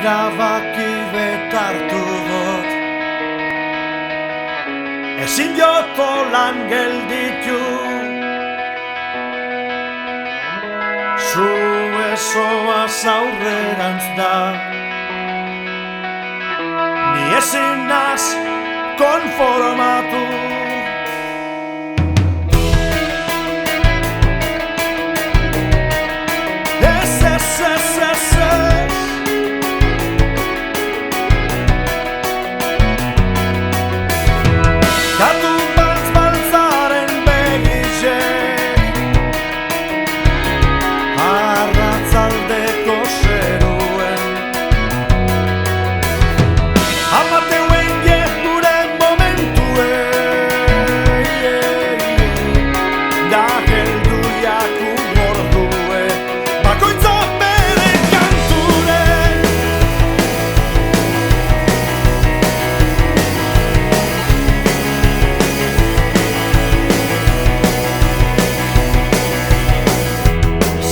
erabaki betartu dut. Ezin joko lan gelditu, zu ezoaz aurrerantz da. Ni ezin naz konformatu. Katu baltzaren begizek, arratzaldeko zeruen, amateuen gure momentuen, da helduiak ugordue, bakoitza bere kanturen.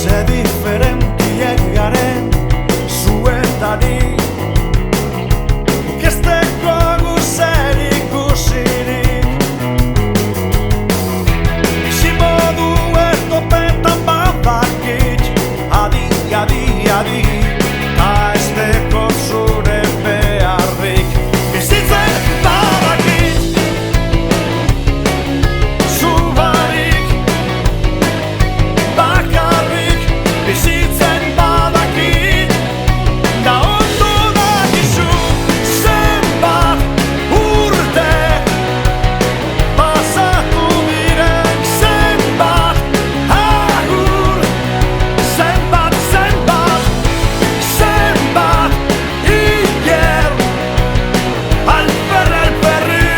Ze diferentiek garen zuetarik, guk ez dekogu zer ikusirik. Bizimodu ertopetan badakit, adi, adi, adi, ta ez deko zure beharrik. Bizitzen badakit, zu barik, bakarrik. Bizitzen badakit, da ondo dakizu, zenbat urte pasatu diren, zenbat agur, zenbat, zenbat, zenbat iker, alperri, alperri.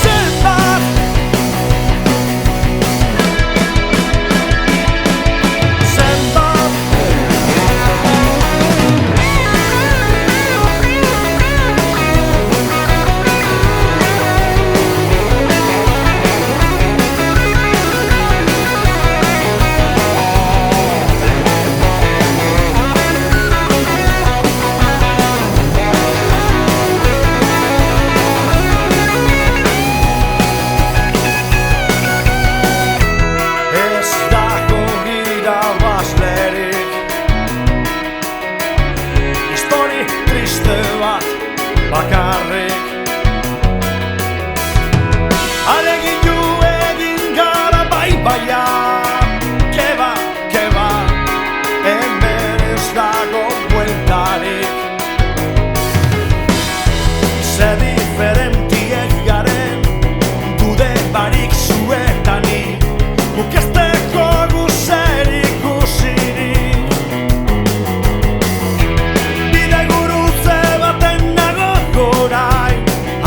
Zenbat, zenbat. Ez dago irabazlerik, histori triste bat bakarrik. Alegin ju egin gara bai baia, keba, keba, hemen ez dago bueltarik. Ze diferentiek garen, gude barik zuetanik, guk ez dekogu zer ikusirik. Bide gurutze baten nago gorain,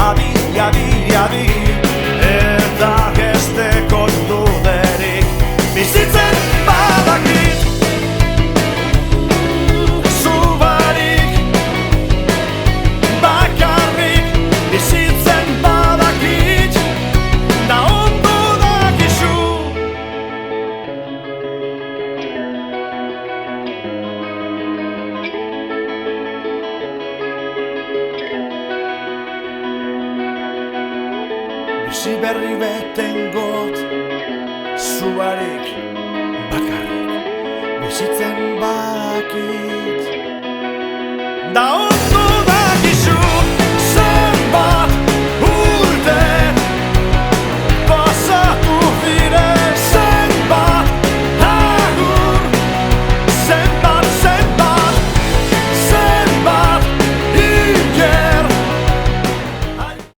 adi, adi, adi, eta ez dekot duderik. Bizitzen badakit, zu barik, bakarrik. Bizitzen badakit, da ondo dakizu. Bizi berri beten got, zu barik,